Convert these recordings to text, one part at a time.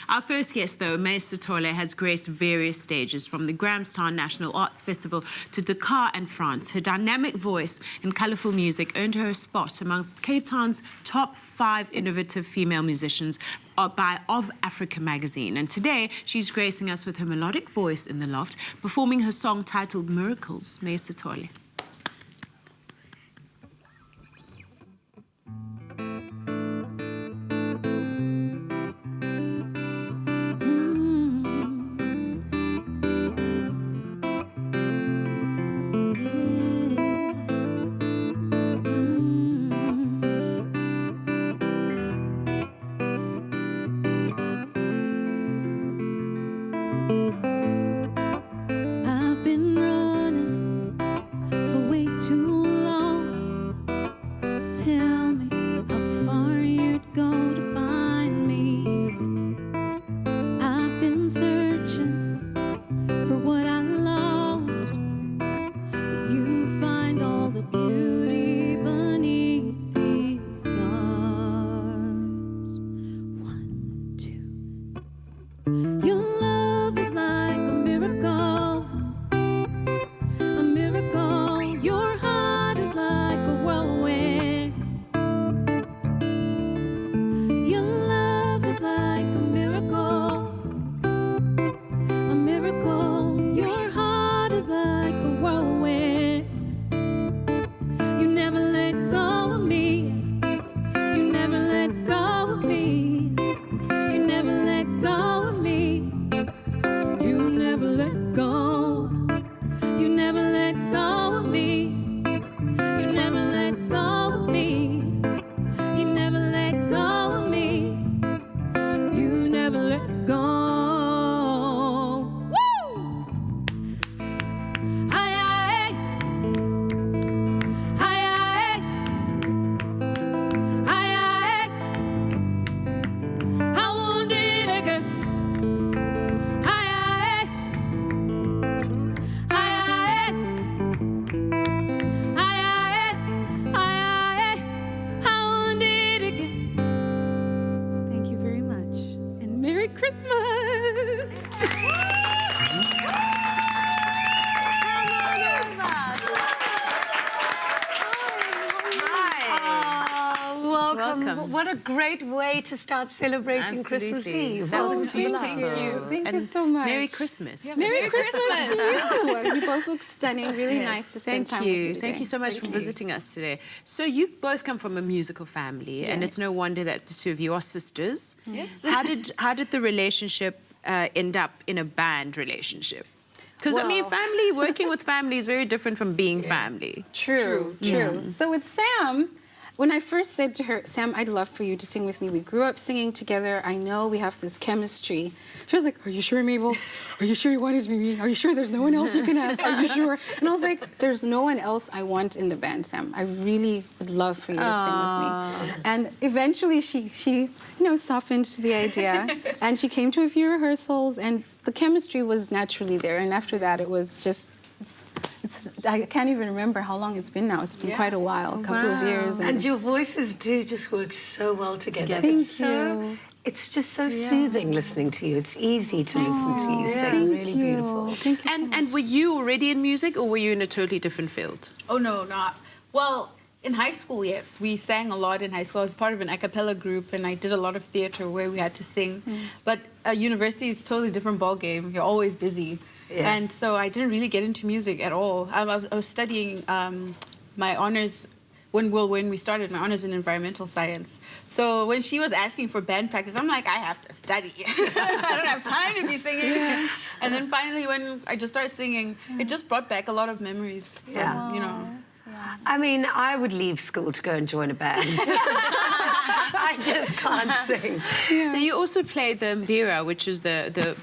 Our first guest, though, Mae Sithole, has graced various stages, from the Grahamstown National Arts Festival to Dakar and France. Her dynamic voice and colourful music earned her a spot amongst Cape Town's top 5 innovative female musicians by Of Africa magazine. And today, she's gracing us with her melodic voice in the loft, performing her song titled Miracles. Mae Sithole. What a great way to start celebrating Christmas Eve. That was beautiful. Thank you so much. Merry Christmas. Yeah, Merry Christmas to you. You both look stunning. Really nice to spend time with you today. Thank you so much for visiting us today. So you both come from a musical family, and it's no wonder that the two of you are sisters. Yes. How did the relationship end up in a band relationship? Because, I mean, working with family is very different from being family. True. So with Sam, when I first said to her, Sam, I'd love for you to sing with me. We grew up singing together. I know we have this chemistry. She was like, are you sure, Mabel? Are you sure you want it to be me? Are you sure there's no one else you can ask? Are you sure? And I was like, there's no one else I want in the band, Sam. I really would love for you to sing with me. And eventually she softened to the idea. And she came to a few rehearsals, and the chemistry was naturally there. And after that, it was just... I can't even remember how long it's been now. It's been quite a while, a couple of years. And your voices do just work so well together. Thank you. It's just so soothing listening to you. It's easy to listen to you sing. Really beautiful. Thank you so much. And were you already in music, or were you in a totally different field? Oh, no, not. Well, in high school, yes. We sang a lot in high school. I was part of an a cappella group, and I did a lot of theatre where we had to sing. But university is a totally different ballgame. You're always busy. Yeah. And so I didn't really get into music at all. I was studying my honours when we started my honours in environmental science. So when she was asking for band practice, I'm like, I have to study. I don't have time to be singing. Yeah. And then finally, when I just started singing, it just brought back a lot of memories from, you know. I mean, I would leave school to go and join a band. I just can't sing. Yeah. So you also played the mbira, which is the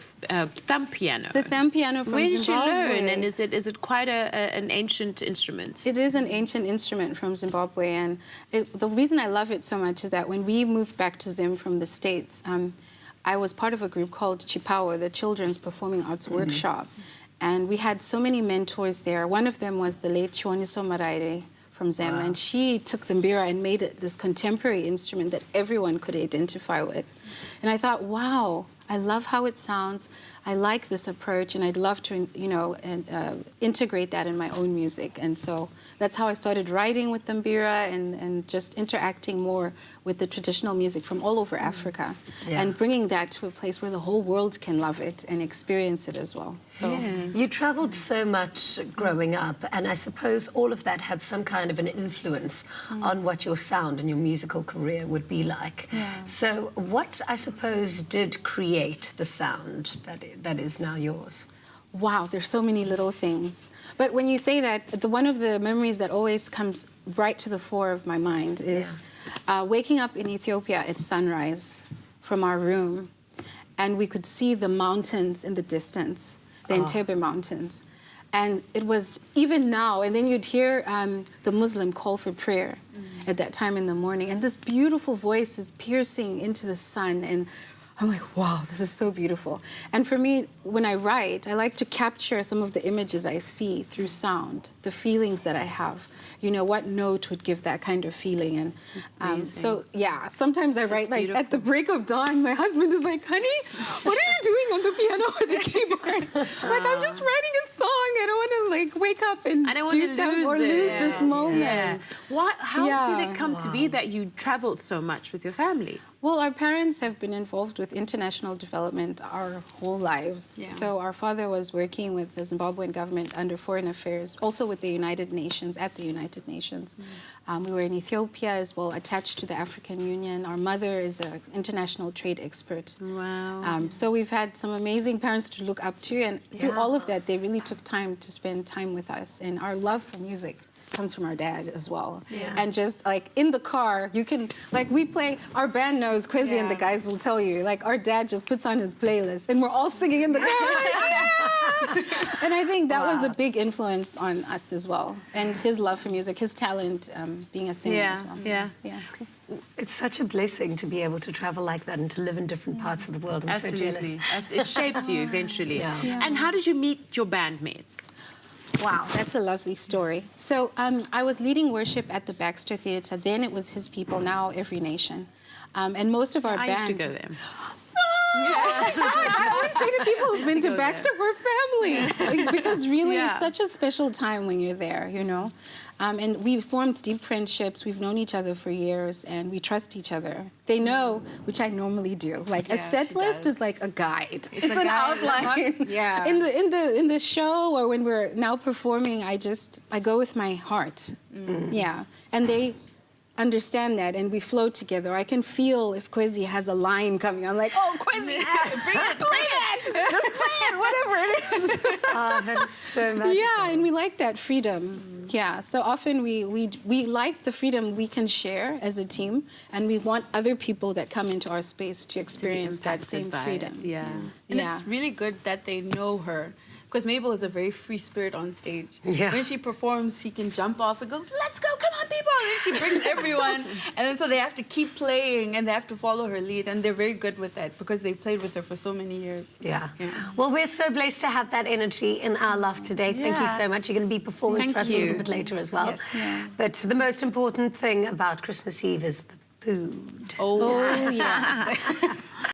thumb piano. The thumb piano from Zimbabwe. Where did you learn? And is it quite an ancient instrument? It is an ancient instrument from Zimbabwe, and the reason I love it so much is that when we moved back to Zim from the States, I was part of a group called Chipawa, the Children's Performing Arts Workshop. And we had so many mentors there. One of them was the late Chiwaniso Maraire from Zim, and she took the mbira and made it this contemporary instrument that everyone could identify with. And I thought, wow, I love how it sounds. I like this approach, and I'd love to, integrate that in my own music. And so that's how I started writing with the mbira and just interacting more with the traditional music from all over Africa, and bringing that to a place where the whole world can love it and experience it as well. So you traveled so much growing up, and I suppose all of that had some kind of an influence on what your sound and your musical career would be like. So what, I suppose, did create the sound that is now yours? Wow, there's so many little things. But when you say that, one of the memories that always comes right to the fore of my mind is waking up in Ethiopia at sunrise from our room, and we could see the mountains in the distance, the Entebbe Mountains. And it was even now, and then you'd hear the Muslim call for prayer at that time in the morning, and this beautiful voice is piercing into the sun, and I'm like, wow, this is so beautiful. And for me, when I write, I like to capture some of the images I see through sound, the feelings that I have. You know, what note would give that kind of feeling? And so, yeah, sometimes I write, like, at the break of dawn, my husband is like, honey, what are you doing on the piano or the keyboard? Like, I'm just writing a song. I don't want to, like, wake up and do stuff or lose this moment. How did it come to be that you traveled so much with your family? Well, our parents have been involved with international development our whole lives. So our father was working with the Zimbabwean government under Foreign Affairs, also with the United Nations, at the United Nations. We were in Ethiopia as well, attached to the African Union. Our mother is an international trade expert. Wow. So we've had some amazing parents to look up to, and through all of that, they really took time to spend time with us. And our love for music comes from our dad as well. And just like in the car, you can, like we play, our band knows, Kwezi and the guys will tell you, like our dad just puts on his playlist and we're all singing in the car. And I think that was a big influence on us as well. And his love for music, his talent, being a singer as well. It's such a blessing to be able to travel like that and to live in different parts of the world. I'm so jealous. It shapes you eventually. And how did you meet your bandmates? Wow, that's a lovely story. So I was leading worship at the Baxter Theatre. Then it was His People, now Every Nation. And most of our band... I used to go there. I always say to people who've been to Baxter, we're family. Because really, it's such a special time when you're there, you know. And we've formed deep friendships. We've known each other for years, and we trust each other. They know, which I normally do. Like a set list is like a guide. It's an outline. In the show or when we're now performing, I go with my heart. And they understand that, and we flow together. I can feel if Kwezi has a line coming. I'm like, oh, Kwezi, bring it. Just play it, whatever it is. Oh, that is so magical. Yeah, and we like that freedom. Yeah, so often we like the freedom we can share as a team, and we want other people that come into our space to experience that same freedom. And it's really good that they know her. Because Mabel is a very free spirit on stage. When she performs, she can jump off and go, let's go, come on, people. And then she brings everyone. And then so they have to keep playing and they have to follow her lead. And they're very good with that because they've played with her for so many years. Well, we're so blessed to have that energy in our loft today. Thank you so much. You're going to be performing for us a little bit later as well. But the most important thing about Christmas Eve is the food. Oh, yeah.